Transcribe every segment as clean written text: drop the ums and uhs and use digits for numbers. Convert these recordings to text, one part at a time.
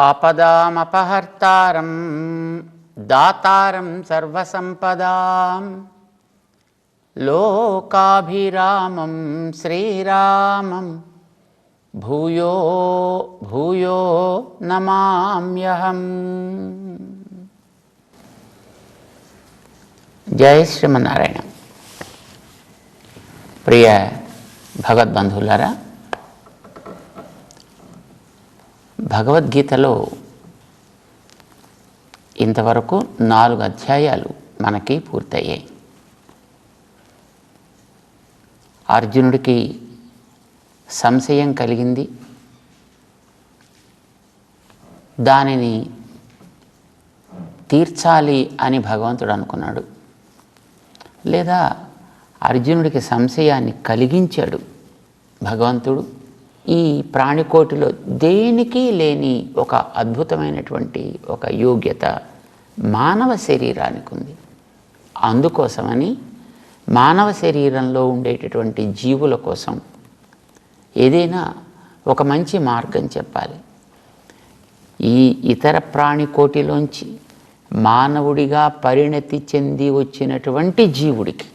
ఆపదామపహర్తారం దాతారం సర్వసంపదాం లోకాభిరామం శ్రీరామం భూయో భూయో నమామ్యహం. జై శ్రీమన్నారాయణ. ప్రియ భగవద్బంధువులారా, భగవద్గీతలో ఇంతవరకు 4 అధ్యాయాలు మనకి పూర్తయ్యాయి. అర్జునుడికి సంశయం కలిగింది, దానిని తీర్చాలి అని భగవంతుడు అనుకున్నాడు, లేదా అర్జునుడికి సంశయాన్ని కలిగించాడు భగవంతుడు. ఈ ప్రాణికోటిలో దేనికి లేని ఒక అద్భుతమైనటువంటి ఒక యోగ్యత మానవ శరీరానికి ఉంది. అందుకోసమని మానవ శరీరంలో ఉండేటటువంటి జీవుల కోసం ఏదైనా ఒక మంచి మార్గం చెప్పాలి. ఈ ఇతర ప్రాణికోటిలోంచి మానవుడిగా పరిణతి చెంది వచ్చినటువంటి జీవుడికి,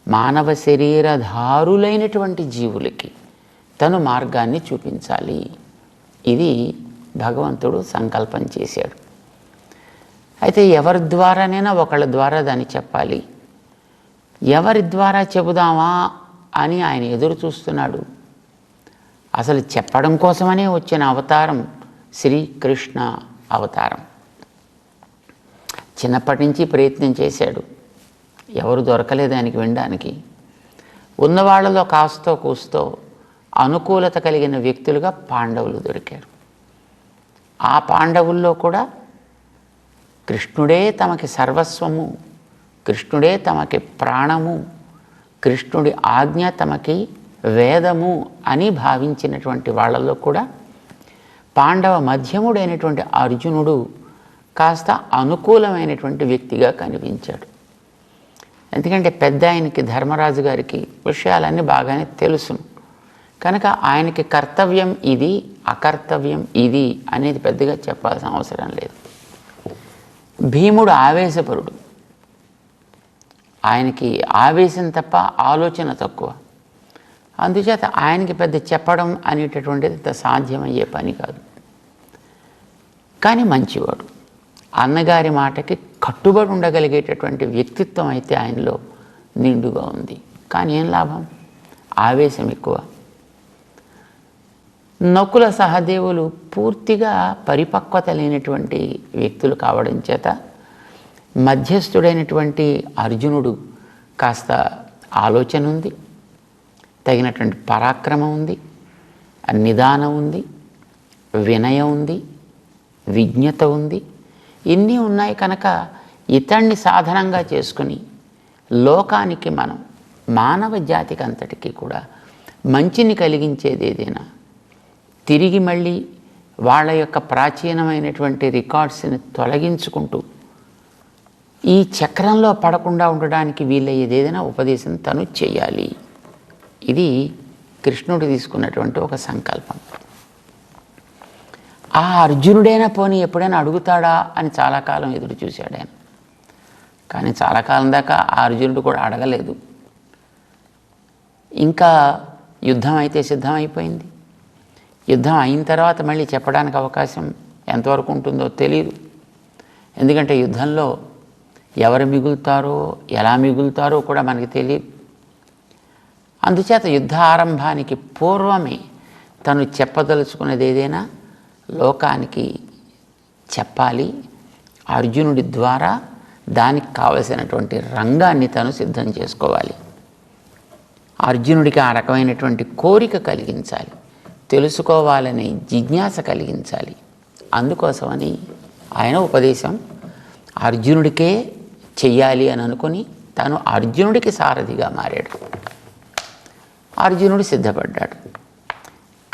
మానవ శరీరధారులైనటువంటి జీవులకి తను మార్గాన్ని చూపించాలి. ఇది భగవంతుడు సంకల్పం చేశాడు. అయితే ఎవరి ద్వారానైనా ఒకళ్ళ ద్వారా దాన్ని చెప్పాలి. ఎవరి ద్వారా చెబుదామా అని ఆయన ఎదురు చూస్తున్నాడు. అసలు చెప్పడం కోసమనే వచ్చిన అవతారం శ్రీకృష్ణ అవతారం. చిన్నప్పటి నుంచి ప్రయత్నం చేశాడు, ఎవరు దొరకలేదు ఆయనకి వినడానికి. ఉన్నవాళ్లలో కాస్తో కూస్తో అనుకూలత కలిగిన వ్యక్తులుగా పాండవులు దొరికారు. ఆ పాండవుల్లో కూడా కృష్ణుడే తమకి సర్వస్వము, కృష్ణుడే తమకి ప్రాణము, కృష్ణుడి ఆజ్ఞ తమకి వేదము అని భావించినటువంటి వాళ్ళలో కూడా పాండవ మధ్యముడైనటువంటి అర్జునుడు కాస్త అనుకూలమైనటువంటి వ్యక్తిగా కనిపించాడు. ఎందుకంటే పెద్ద ఆయనకి, ధర్మరాజు గారికి విషయాలన్నీ బాగానే తెలుసును కనుక ఆయనకి కర్తవ్యం ఇది, అకర్తవ్యం ఇది అనేది పెద్దగా చెప్పాల్సిన అవసరం లేదు. భీముడు ఆవేశపరుడు, ఆయనకి ఆవేశం తప్ప ఆలోచన తక్కువ. అందుచేత ఆయనకి పెద్ద చెప్పడం అనేటటువంటిది సాధ్యమయ్యే పని కాదు. కానీ మంచివాడు, అన్నగారి మాటకి కట్టుబడి ఉండగలిగేటటువంటి వ్యక్తిత్వం అయితే ఆయనలో నిండుగా ఉంది. కానీ ఏం లాభం, ఆవేశం ఎక్కువ. నకుల సహదేవులు పూర్తిగా పరిపక్వత లేనటువంటి వ్యక్తులు కావడం చేత మధ్యస్థుడైనటువంటి అర్జునుడు కాస్త ఆలోచన ఉంది, తగినటువంటి పరాక్రమం ఉంది, నిదానం ఉంది, వినయం ఉంది, విజ్ఞత ఉంది. ఇన్ని ఉన్నాయి కనుక ఇతన్ని సాధనంగా చేసుకుని లోకానికి మనం, మానవ జాతికి అంతటికీ కూడా మంచిని కలిగించేది ఏదైనా తిరిగి మళ్ళీ వాళ్ళ యొక్క ప్రాచీనమైనటువంటి రికార్డ్స్ని తొలగించుకుంటూ ఈ చక్రంలో పడకుండా ఉండడానికి వీలయ్యేది ఏదైనా ఉపదేశం తను చేయాలి. ఇది కృష్ణుడు తీసుకున్నటువంటి ఒక సంకల్పం. ఆ అర్జునుడైనా పోనీ ఎప్పుడైనా అడుగుతాడా అని చాలా కాలం ఎదురు చూశాడు ఆయన. కానీ చాలా కాలం దాకా ఆ అర్జునుడు కూడా అడగలేదు. ఇంకా యుద్ధం అయితే సిద్ధమైపోయింది. యుద్ధం అయిన తర్వాత మళ్ళీ చెప్పడానికి అవకాశం ఎంతవరకు ఉంటుందో తెలియదు. ఎందుకంటే యుద్ధంలో ఎవరు మిగులుతారో, ఎలా మిగులుతారో కూడా మనకి తెలియదు. అందుచేత యుద్ధ ఆరంభానికి పూర్వమే తను చెప్పదలుచుకున్నది ఏదైనా లోకానికి చెప్పాలి. అర్జునుడి ద్వారా దానికి కావలసినటువంటి రంగాన్ని తను సిద్ధం చేసుకోవాలి. అర్జునుడికి ఆ రకమైనటువంటి కోరిక కలిగించాలి, తెలుసుకోవాలని జిజ్ఞాస కలిగించాలి. అందుకోసమని ఆయన ఉపదేశం అర్జునుడికే చెయ్యాలి అని అనుకుని తాను అర్జునుడికి సారథిగా మారాడు. అర్జునుడు సిద్ధపడ్డాడు.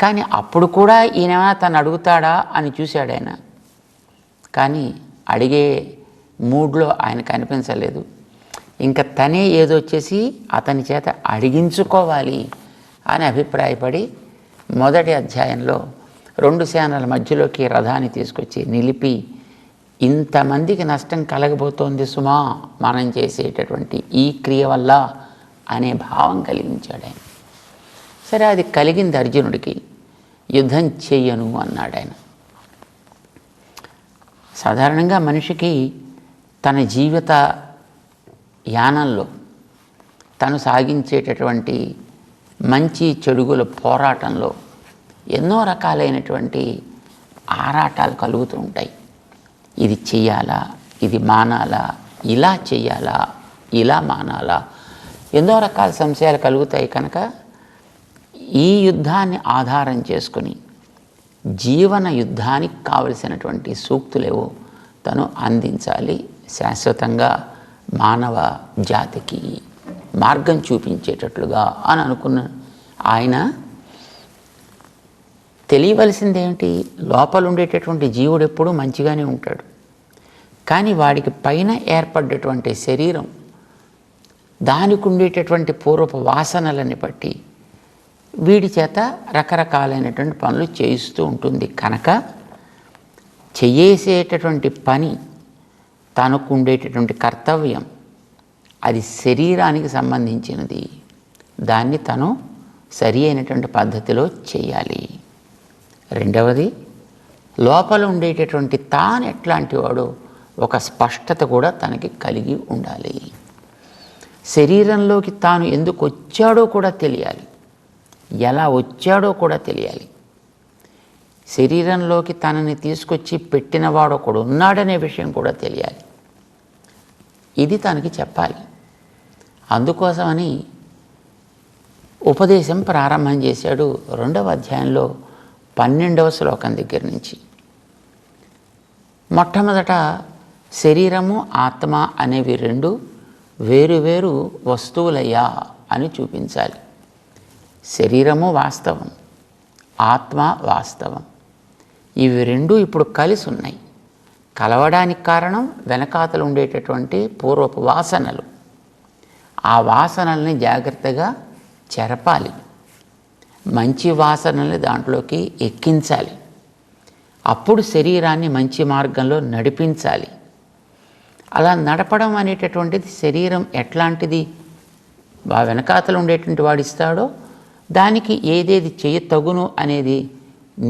కానీ అప్పుడు కూడా ఈయన తను అడుగుతాడా అని చూశాడు ఆయన. కానీ అడిగే మూడ్లో ఆయన కనిపించలేదు. ఇంకా తనే ఏదో వచ్చేసి అతని చేత అడిగించుకోవాలి అని అభిప్రాయపడి మొదటి అధ్యాయంలో రెండు సేనల మధ్యలోకి రథాన్ని తీసుకొచ్చి నిలిపి, ఇంతమందికి నష్టం కలగబోతోంది సుమా మనం చేసేటటువంటి ఈ క్రియ వల్ల అనే భావం కలిగించాడు ఆయన. సరే, అది కలిగింది అర్జునుడికి. యుద్ధం చెయ్యను అన్నాడు ఆయన. సాధారణంగా మనిషికి తన జీవిత యానంలో తను సాగించేటటువంటి మంచి చెడుగుల పోరాటంలో ఎన్నో రకాలైనటువంటి ఆరాటాలు కలుగుతూ ఉంటాయి. ఇది చెయ్యాలా, ఇది మానాలా, ఇలా చెయ్యాలా, ఇలా మానాలా, ఎన్నో రకాల సంశయాలు కలుగుతాయి. కనుక ఈ యుద్ధాన్ని ఆధారం చేసుకుని జీవన యుద్ధానికి కావలసినటువంటి సూక్తులేవో తను అందించాలి. శాశ్వతంగా మానవ జాతికి మార్గం చూపించేటట్లుగా అని అనుకున్న ఆయన తెలియవలసిందేమిటి? లోపల ఉండేటటువంటి జీవుడు ఎప్పుడూ మంచిగానే ఉంటాడు. కానీ వాడికి పైన ఏర్పడ్డటువంటి శరీరం దానికి ఉండేటటువంటి పూర్వపు వాసనలని బట్టి వీడి చేత రకరకాలైనటువంటి పనులు చేయిస్తూ ఉంటుంది. కనుక చేసేటటువంటి పని, తనకు ఉండేటటువంటి కర్తవ్యం, అది శరీరానికి సంబంధించినది. దాన్ని తను సరి అయినటువంటి పద్ధతిలో చేయాలి. రెండవది, లోపల ఉండేటటువంటి తాను ఎట్లాంటి వాడో ఒక స్పష్టత కూడా తనకి కలిగి ఉండాలి. శరీరంలోకి తాను ఎందుకు వచ్చాడో కూడా తెలియాలి, ఎలా వచ్చాడో కూడా తెలియాలి. శరీరంలోకి తనని తీసుకొచ్చి పెట్టినవాడు ఒకడు ఉన్నాడనే విషయం కూడా తెలియాలి. ఇది తనకి చెప్పాలి. అందుకోసమని ఉపదేశం ప్రారంభం చేశాడు 2వ అధ్యాయంలో 12వ శ్లోకం దగ్గర నుంచి. మొట్టమొదట శరీరము ఆత్మ అనేవి రెండు వేరువేరు వస్తువులయ్యా అని చూపించాలి. శరీరము వాస్తవం, ఆత్మ వాస్తవం. ఇవి రెండు ఇప్పుడు కలిసి ఉన్నాయి. కలవడానికి కారణం వెనకాతలు ఉండేటటువంటి పూర్వపు వాసనలు. ఆ వాసనల్ని జాగ్రత్తగా చెరపాలి. మంచి వాసనల్ని దాంట్లోకి ఎక్కించాలి. అప్పుడు శరీరాన్ని మంచి మార్గంలో నడిపించాలి. అలా నడపడం అనేటటువంటిది శరీరం ఎట్లాంటిది వెనకాతలు ఉండేటువంటి వాడు ఇస్తాడో దానికి ఏదేది చేయతగును అనేది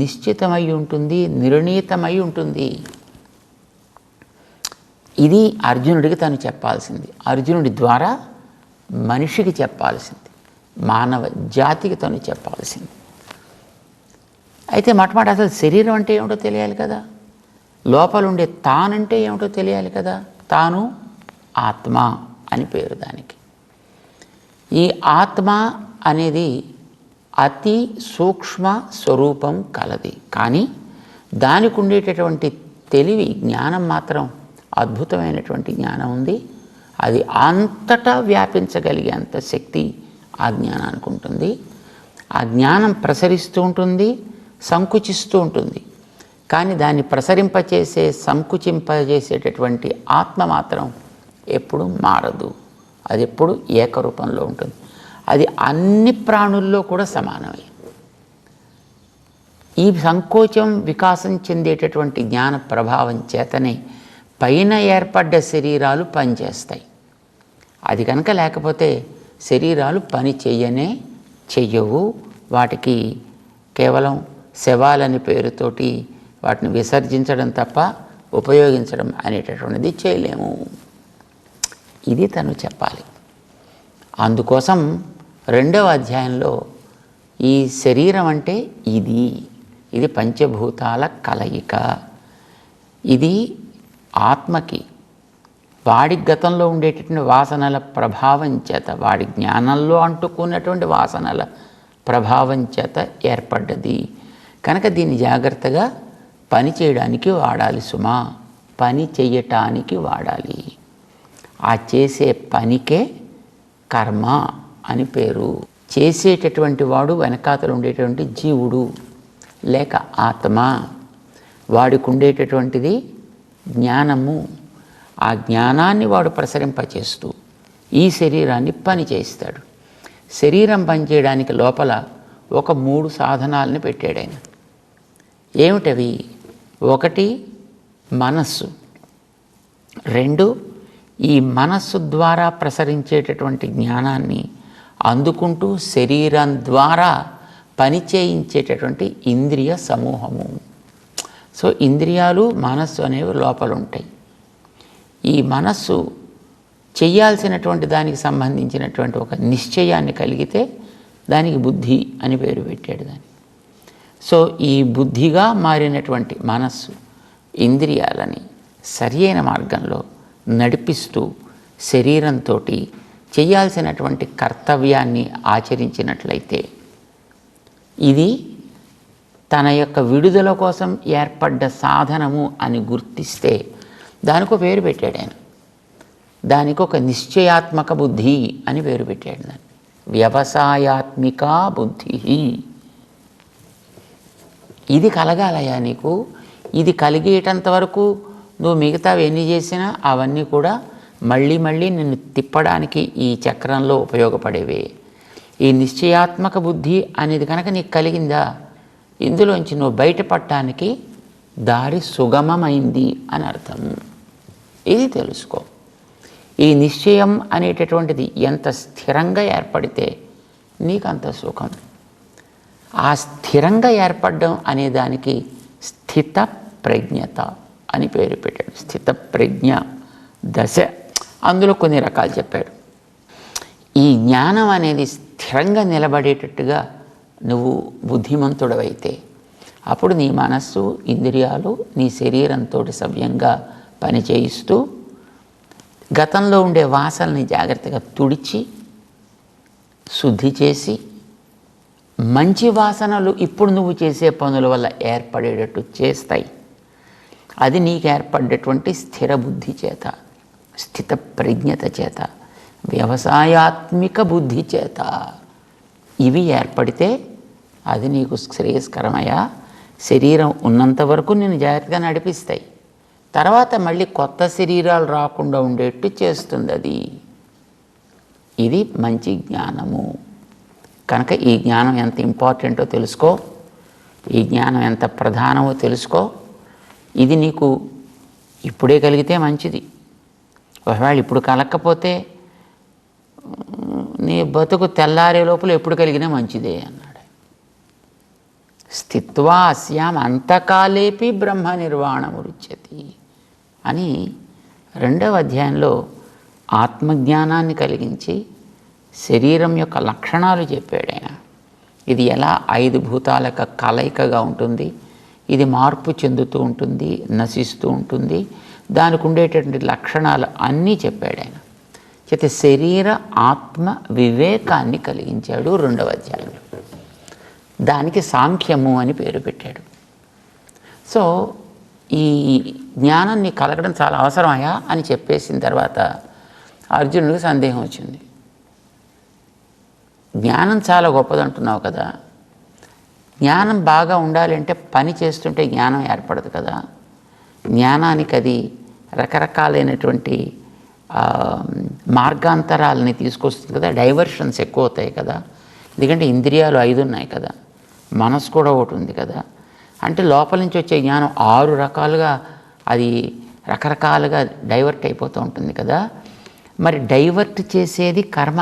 నిశ్చితమై ఉంటుంది, నిర్ణీతమై ఉంటుంది. ఇది అర్జునుడికి తను చెప్పాల్సింది, అర్జునుడి ద్వారా మనిషికి చెప్పాల్సింది, మానవ జాతికి తను చెప్పాల్సింది. అయితే మొట్టమొదటి అసలు శరీరం అంటే ఏమిటో తెలియాలి కదా, లోపల ఉండే తానంటే ఏమిటో తెలియాలి కదా. తాను ఆత్మ అని పేరు దానికి. ఈ ఆత్మ అనేది అతి సూక్ష్మ స్వరూపం కలది. కానీ దానికి ఉండేటటువంటి తెలివి, జ్ఞానం మాత్రం అద్భుతమైనటువంటి జ్ఞానం ఉంది. అది అంతటా వ్యాపించగలిగే అంత శక్తి ఆ జ్ఞానానికి ఉంటుంది. ఆ జ్ఞానం ప్రసరిస్తూ ఉంటుంది, సంకుచిస్తూ ఉంటుంది. కానీ దాన్ని ప్రసరింపచేసే, సంకుచింపజేసేటటువంటి ఆత్మ మాత్రం ఎప్పుడు మారదు. అది ఎప్పుడు ఏకరూపంలో ఉంటుంది. అది అన్ని ప్రాణుల్లో కూడా సమానమే. ఈ సంకోచం వికాసం చెందేటటువంటి జ్ఞాన ప్రభావం చేతనే పైన ఏర్పడ్డ శరీరాలు పనిచేస్తాయి. అది కనుక లేకపోతే శరీరాలు పని చెయ్యవు. వాటికి కేవలం శవాలని పేరుతోటి వాటిని విసర్జించడం తప్ప ఉపయోగించడం అనేటటువంటిది చేయలేము. ఇది తను చెప్పాలి. అందుకోసం 2వ అధ్యాయంలో ఈ శరీరం అంటే ఇది పంచభూతాల కలయిక. ఇది ఆత్మకి వాడి గతంలో ఉండేటటువంటి వాసనల ప్రభావం చేత, వాడి జ్ఞానంలో అంటుకున్నటువంటి వాసనల ప్రభావం చేత ఏర్పడ్డది. కనుక దీన్ని జాగ్రత్తగా పని చేయడానికి వాడాలి సుమా, పని చెయ్యటానికి వాడాలి. ఆ చేసే పనికే కర్మ అని పేరు. చేసేటటువంటి వాడు వెనకాతలు ఉండేటువంటి జీవుడు లేక ఆత్మ. వాడికి ఉండేటటువంటిది జ్ఞానము. ఆ జ్ఞానాన్ని వాడు ప్రసరింపచేస్తూ ఈ శరీరాన్ని పని చేస్తాడు. శరీరం పనిచేయడానికి లోపల ఒక 3 సాధనాలని పెట్టాడు ఆయన. ఏమిటవి? ఒకటి మనస్సు, రెండు ఈ మనస్సు ద్వారా ప్రసరించేటటువంటి జ్ఞానాన్ని అందుకుంటూ శరీరం ద్వారా పనిచేయించేటటువంటి ఇంద్రియ సమూహము. సో ఇంద్రియాలు, మనస్సు అనేవి లోపల ఉంటాయి. ఈ మనస్సు చెయ్యాల్సినటువంటి దానికి సంబంధించినటువంటి ఒక నిశ్చయాన్ని కలిగితే దానికి బుద్ధి అని పేరు పెట్టాడు దాన్ని. సో ఈ బుద్ధిగా మారినటువంటి మనస్సు ఇంద్రియాలని సరి అయిన మార్గంలో నడిపిస్తూ శరీరంతో చేయాల్సినటువంటి కర్తవ్యాన్ని ఆచరించినట్లయితే ఇది తన యొక్క విడుదల కోసం ఏర్పడ్డ సాధనము అని గుర్తిస్తే దానికి ఒక పేరు పెట్టాడు ఆయన. దానికి ఒక నిశ్చయాత్మక బుద్ధి అని పేరు పెట్టాడు దాన్ని. వ్యవసాయాత్మిక బుద్ధి. ఇది కలగాలయా నీకు. ఇది కలిగేటంత వరకు నువ్వు మిగతావి ఎన్ని చేసినా అవన్నీ కూడా మళ్ళీ మళ్ళీ నిన్ను తిప్పడానికి ఈ చక్రంలో ఉపయోగపడేవే. ఈ నిశ్చయాత్మక బుద్ధి అనేది కనుక నీకు కలిగిందా, ఇందులోంచి నువ్వు బయటపడటానికి దారి సుగమమైంది అని అర్థం. ఇది తెలుసుకో. ఈ నిశ్చయం అనేటటువంటిది ఎంత స్థిరంగా ఏర్పడితే నీకు అంత సుఖం. ఆ స్థిరంగా ఏర్పడడం అనే దానికి స్థిత ప్రజ్ఞత అని పేరు పెట్టాడు. స్థిత ప్రజ్ఞ దశ, అందులో కొన్ని రకాలు చెప్పాడు. ఈ జ్ఞానం అనేది స్థిరంగా నిలబడేటట్టుగా నువ్వు బుద్ధిమంతుడవైతే అప్పుడు నీ మనస్సు, ఇంద్రియాలు నీ శరీరంతో సవ్యంగా పనిచేయిస్తూ గతంలో ఉండే వాసనల్ని జాగ్రత్తగా తుడిచి శుద్ధి చేసి మంచి వాసనలు ఇప్పుడు నువ్వు చేసే పనుల వల్ల ఏర్పడేటట్టు చేస్తాయి. అది నీకు ఏర్పడేటువంటి స్థిర బుద్ధి చేత, స్థిత ప్రజ్ఞత చేత, వ్యవసాయాత్మిక బుద్ధి చేత ఇవి ఏర్పడితే అది నీకు శ్రేయస్కరమయ్యా. శరీరం ఉన్నంత వరకు నేను జాగ్రత్తగా నడిపిస్తాయి. తర్వాత మళ్ళీ కొత్త శరీరాలు రాకుండా ఉండేట్టు చేస్తుంది అది. ఇది మంచి జ్ఞానము. కనుక ఈ జ్ఞానం ఎంత ఇంపార్టెంటో తెలుసుకో, ఈ జ్ఞానం ఎంత ప్రధానమో తెలుసుకో. ఇది నీకు ఇప్పుడే కలిగితే మంచిది. ఒకవేళ ఇప్పుడు కలగకపోతే నీ బతుకు తెల్లారే లోపల ఎప్పుడు కలిగినా మంచిదే అన్నాడు. స్థిత్వా అస్యాం అంతకాలేపి బ్రహ్మ నిర్వాణమురుచ్యతి అని 2వ అధ్యాయంలో ఆత్మజ్ఞానాన్ని కలిగించి శరీరం యొక్క లక్షణాలు చెప్పాడు ఆయన. ఇది ఎలా 5 భూతాల యొక్క కలయికగా ఉంటుంది, ఇది మార్పు చెందుతూ ఉంటుంది, నశిస్తూ ఉంటుంది, దానికి ఉండేటటువంటి లక్షణాలు అన్నీ చెప్పాడు ఆయన. చేత శరీర ఆత్మ వివేకాన్ని కలిగించాడు 2వ అధ్యాయంలో. దానికి సాంఖ్యము అని పేరు పెట్టాడు. సో ఈ జ్ఞానాన్ని కలగడం చాలా అవసరమయ్యా అని చెప్పేసిన తర్వాత అర్జునుడికి సందేహం వచ్చింది. జ్ఞానం చాలా గొప్పదంటున్నావు కదా, జ్ఞానం బాగా ఉండాలి అంటే పని చేస్తుంటే జ్ఞానం ఏర్పడదు కదా. జ్ఞానానికి అది రకరకాలైనటువంటి మార్గాంతరాలని తీసుకొస్తుంది కదా, డైవర్షన్స్ ఎక్కువ అవుతాయి కదా. ఎందుకంటే ఇంద్రియాలు 5 ఉన్నాయి కదా, మనసు కూడా ఒకటి ఉంది కదా. అంటే లోపల నుంచి వచ్చే జ్ఞానం 6 రకాలుగా అది రకరకాలుగా డైవర్ట్ అయిపోతూ ఉంటుంది కదా. మరి డైవర్ట్ చేసేది కర్మ,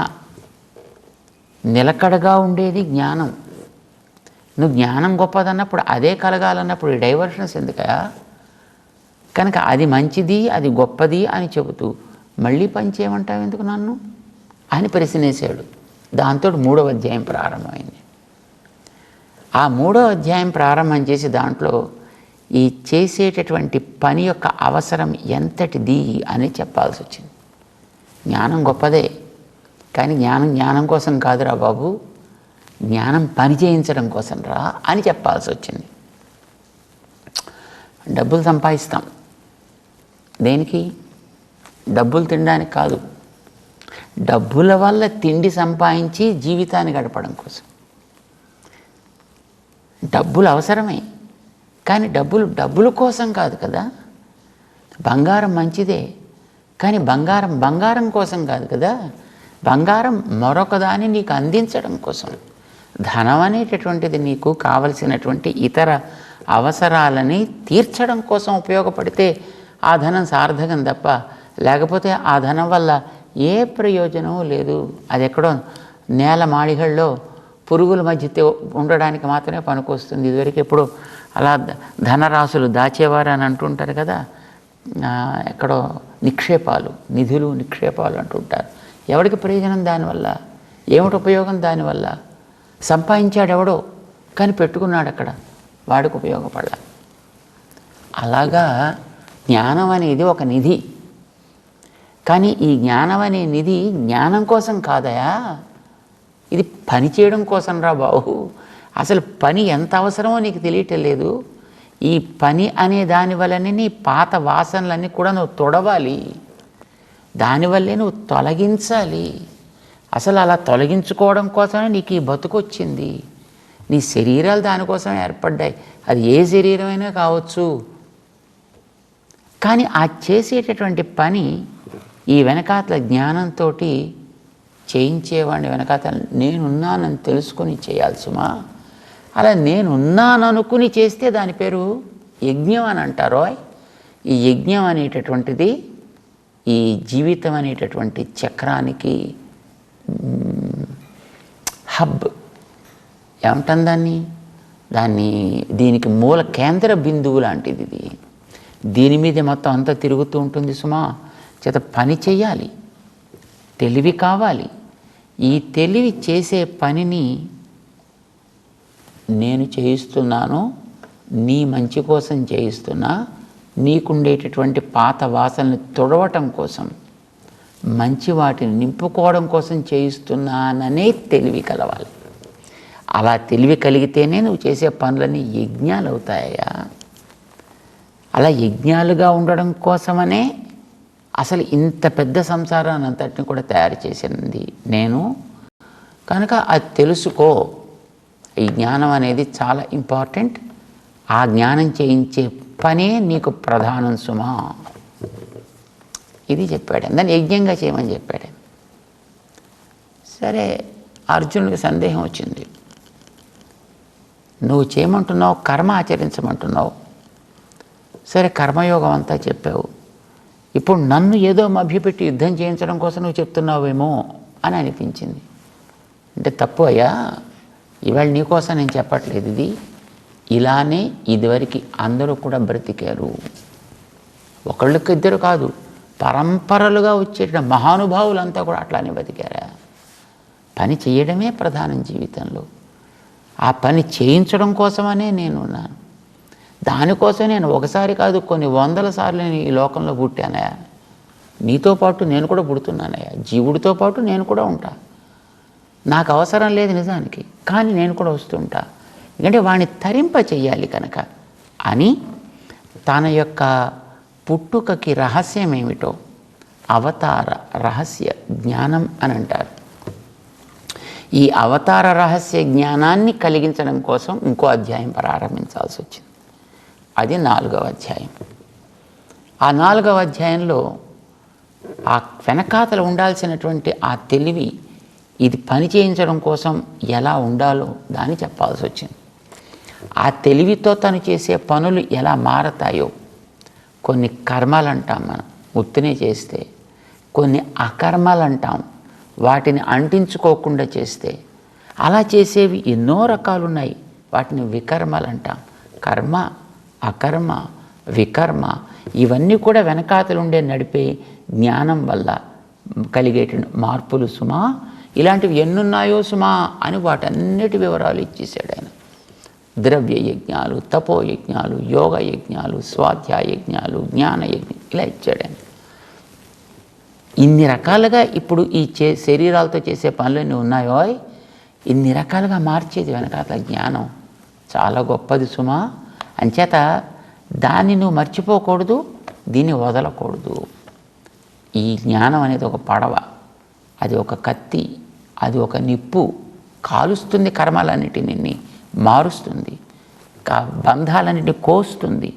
నిలకడగా ఉండేది జ్ఞానం. నువ్వు జ్ఞానం గొప్పదన్నప్పుడు అదే కలగాలన్నప్పుడు ఈ డైవర్షన్స్ ఎందుకయా? కనుక అది మంచిది, అది గొప్పది అని చెబుతూ మళ్ళీ పని చేయమంటావు ఎందుకు నన్ను అని ప్రశ్నేశాడు. దాంతో 3వ అధ్యాయం ప్రారంభమైంది. ఆ 3వ అధ్యాయం ప్రారంభం చేసి దాంట్లో ఈ చేసేటటువంటి పని యొక్క అవసరం ఎంతటిది అని చెప్పాల్సి వచ్చింది. జ్ఞానం గొప్పదే, కానీ జ్ఞానం కోసం కాదురా బాబు, జ్ఞానం పని చేయించడం కోసం రా అని చెప్పాల్సి వచ్చింది. డబ్బులు సంపాదిస్తాం దేనికి? డబ్బులు తినడానికి కాదు, డబ్బుల వల్ల తిండి సంపాదించి జీవితాన్ని గడపడం కోసం. డబ్బులు అవసరమే, కానీ డబ్బుల కోసం కాదు కదా. బంగారం మంచిదే, కానీ బంగారం కోసం కాదు కదా. బంగారం మరొకదాన్ని నీకు అందించడం కోసం. ధనం అనేటటువంటిది నీకు కావలసినటువంటి ఇతర అవసరాలని తీర్చడం కోసం ఉపయోగపడితే ఆ ధనం సార్థకం తప్ప, లేకపోతే ఆ ధనం వల్ల ఏ ప్రయోజనం లేదు. అది ఎక్కడో నేల మాళిగల్లో పురుగుల మధ్య ఉండడానికి మాత్రమే పనికొస్తుంది. ఇదివరకు ఎప్పుడు అలా ధనరాశులు దాచేవారు అని అంటుంటారు కదా, ఎక్కడో నిక్షేపాలు, నిధులు నిక్షేపాలు అంటుంటారు. ఎవరికి ప్రయోజనం దానివల్ల? ఏమిటి ఉపయోగం దానివల్ల? సంపాదించాడు ఎవడో, కానీ పెట్టుకున్నాడు అక్కడ, వాడికి ఉపయోగపడాల. అలాగా జ్ఞానం అనేది ఒక నిధి. కానీ ఈ జ్ఞానం అనే నిధి జ్ఞానం కోసం కాదయా, ఇది పని చేయడం కోసం రా బాబు. అసలు పని ఎంత అవసరమో నీకు తెలియటం లేదు. ఈ పని అనే దాని వల్లనే నీ పాత వాసనలన్నీ కూడా నువ్వు తొడవాలి, దానివల్లే నువ్వు తొలగించాలి. అసలు అలా తొలగించుకోవడం కోసమే నీకు ఈ బతుకొచ్చింది. నీ శరీరాలు దానికోసం ఏర్పడ్డాయి, అది ఏ శరీరమైనా కావచ్చు. కానీ ఆ చేసేటటువంటి పని ఈ వెనకాతల జ్ఞానంతో చేయించేవాడిని వెనకాతల నేనున్నానని తెలుసుకొని చేయాలి సుమా. అలా నేనున్నాననుకుని చేస్తే దాని పేరు యజ్ఞం అని అంటారో. ఈ యజ్ఞం అనేటటువంటిది ఈ జీవితం అనేటటువంటి చక్రానికి హబ్ ఏమంటాం దాన్ని దీనికి మూల కేంద్ర బిందువు లాంటిది ఇది. దీని మీద మొత్తం అంతా తిరుగుతూ ఉంటుంది సుమా. చేత పని చెయ్యాలి, తెలివి కావాలి. ఈ తెలివి చేసే పనిని నేను చేయిస్తున్నాను, నీ మంచి కోసం చేయిస్తున్నా, నీకుండేటటువంటి పాత వాసనని తొడవటం కోసం, మంచి వాటిని నింపుకోవడం కోసం చేయిస్తున్నాననే తెలివి కలవాలి. అలా తెలివి కలిగితేనే నువ్వు చేసే పనులన్నీ యజ్ఞాలు అవుతాయా. అలా యజ్ఞాలుగా ఉండడం కోసమనే అసలు ఇంత పెద్ద సంసారాన్ని అంతటిని కూడా తయారు చేసింది నేను. కనుక అది తెలుసుకో. ఈ జ్ఞానం అనేది చాలా ఇంపార్టెంట్. ఆ జ్ఞానం చేయించే పనే నీకు ప్రధానం సుమా. ఇది చెప్పాడు. దాన్ని యజ్ఞంగా చేయమని చెప్పాడు. సరే, అర్జునుడికి సందేహం వచ్చింది. నువ్వు చేయమంటున్నావు, కర్మ ఆచరించమంటున్నావు. సరే, కర్మయోగం అంతా చెప్పావు. ఇప్పుడు నన్ను ఏదో మభ్యపెట్టి యుద్ధం చేయించడం కోసం నువ్వు చెప్తున్నావేమో అని అనిపించింది. అంటే తప్పు అయ్యా, ఇవాళ నీకోసం నేను చెప్పట్లేదు. ఇది ఇలానే ఇదివరకు అందరూ కూడా బ్రతికారు. ఒకళ్ళకి ఇద్దరు కాదు, పరంపరలుగా వచ్చేట మహానుభావులంతా కూడా అట్లానే బతికారా. పని చేయడమే ప్రధానం జీవితంలో. ఆ పని చేయించడం కోసమనే నేనున్నాను. దానికోసం నేను ఒకసారి కాదు, కొన్ని వందల సార్లు నేను ఈ లోకంలో పుట్టానయా. నీతో పాటు నేను కూడా పుడుతున్నానయ్యా. జీవుడితో పాటు నేను కూడా ఉంటా. నాకు అవసరం లేదు నిజానికి, కానీ నేను కూడా వస్తుంటా. ఎందుకంటే వాడిని తరింప చెయ్యాలి కనుక అని తన యొక్క పుట్టుకకి రహస్యం ఏమిటో అవతార రహస్య జ్ఞానం అని అంటారు. ఈ అవతార రహస్య జ్ఞానాన్ని కలిగించడం కోసం ఇంకో అధ్యాయం ప్రారంభించాల్సి వచ్చింది. అది 4వ అధ్యాయం. ఆ 4వ అధ్యాయంలో ఆ వెనకాతలు ఉండాల్సినటువంటి ఆ తెలివి, ఇది పని చేయించడం కోసం ఎలా ఉండాలో దాన్ని చెప్పాల్సి వచ్చింది. ఆ తెలివితో తను చేసే పనులు ఎలా మారతాయో. కొన్ని కర్మలు అంటాం మనం ఉత్తినే చేస్తే, కొన్ని అకర్మలు అంటాం వాటిని అంటించుకోకుండా చేస్తే. అలా చేసేవి ఎన్నో రకాలు ఉన్నాయి, వాటిని వికర్మలు అంటాం. కర్మ, అకర్మ, వికర్మ ఇవన్నీ కూడా వెనకాతలు ఉండే నడిపే జ్ఞానం వల్ల కలిగేటువంటి మార్పులు సుమా. ఇలాంటివి ఎన్నున్నాయో సుమా అని వాటన్నిటి వివరాలు ఇచ్చేసాడు ఆయన. ద్రవ్య యజ్ఞాలు, తపోయజ్ఞాలు, యోగ యజ్ఞాలు, స్వాధ్యాయ యజ్ఞాలు, జ్ఞాన యజ్ఞం ఇలా ఇచ్చాడు ఆయన. ఇన్ని రకాలుగా ఇప్పుడు ఈ శరీరాలతో చేసే పనులన్నీ ఉన్నాయో, ఇన్ని రకాలుగా మార్చేది వెనకాతల జ్ఞానం. చాలా గొప్పది సుమా. అంచేత దాన్ని నువ్వు మర్చిపోకూడదు, దీన్ని వదలకూడదు. ఈ జ్ఞానం అనేది ఒక పడవ, అది ఒక కత్తి, అది ఒక నిప్పు. కాలుస్తుంది, కర్మలన్నిటిని మారుస్తుంది, బంధాలన్నిటిని కోస్తుంది,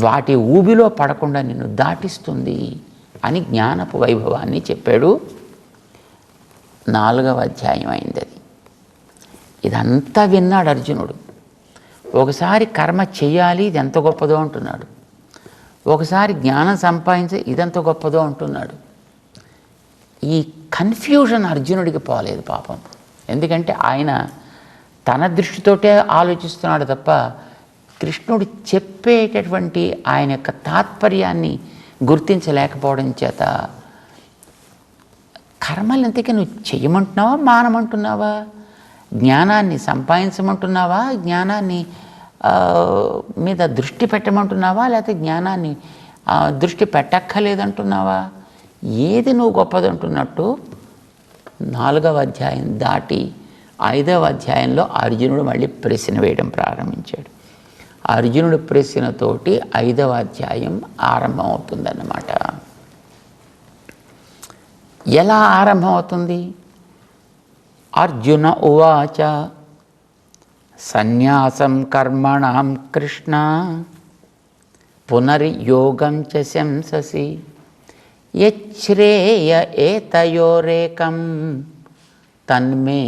వాటి ఊబిలో పడకుండా నిన్ను దాటిస్తుంది అని జ్ఞానపు వైభవాన్ని చెప్పాడు. 4వ అధ్యాయం అయింది అది. ఇదంతా విన్నాడు అర్జునుడు. ఒకసారి కర్మ చెయ్యాలి, ఇది ఎంత గొప్పదో అంటున్నాడు. ఒకసారి జ్ఞానం సంపాదించి ఇదెంత గొప్పదో అంటున్నాడు. ఈ కన్ఫ్యూజన్ అర్జునుడికి పోలేదు పాపం. ఎందుకంటే ఆయన తన దృష్టితోటే ఆలోచిస్తున్నాడు తప్ప కృష్ణుడు చెప్పేటటువంటి ఆయన యొక్క తాత్పర్యాన్ని గుర్తించలేకపోవడం చేత కర్మలు ఇంతకీ నువ్వు చెయ్యమంటున్నావా, మానమంటున్నావా, జ్ఞానాన్ని సంపాదించమంటున్నావా, జ్ఞానాన్ని మీద దృష్టి పెట్టమంటున్నావా, లేకపోతే జ్ఞానాన్ని దృష్టి పెట్టక్కర్లేదంటున్నావా, ఏది నువ్వు గొప్పదంటున్నట్టు 4వ అధ్యాయం దాటి 5వ అధ్యాయంలో అర్జునుడు మళ్ళీ ప్రశ్న వేయడం ప్రారంభించాడు. అర్జునుడు ప్రశ్నతోటి 5వ అధ్యాయం ఆరంభం అవుతుందన్నమాట. ఎలా ఆరంభం అవుతుంది? అర్జున ఉవాచ సన్యాసం కర్మణాం కృష్ణ పునర్యోగం చ శంససి యచ్ఛ్రేయ ఏతయోరేకం తన్మే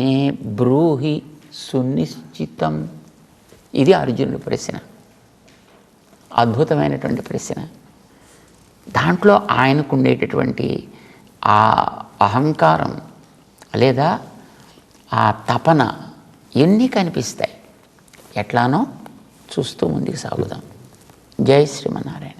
బ్రూహి సునిశ్చితం. ఇది అర్జునుడి ప్రశ్న. అద్భుతమైనటువంటి ప్రశ్న. దాంట్లో ఆయనకు ఉండేటటువంటి ఆ అహంకారం లేదా ఆ తపన ఎన్ని కనిపిస్తాయి. ఎట్లానో చూస్తూ ముందుకు సాగుదాం. జై శ్రీమన్నారాయణ.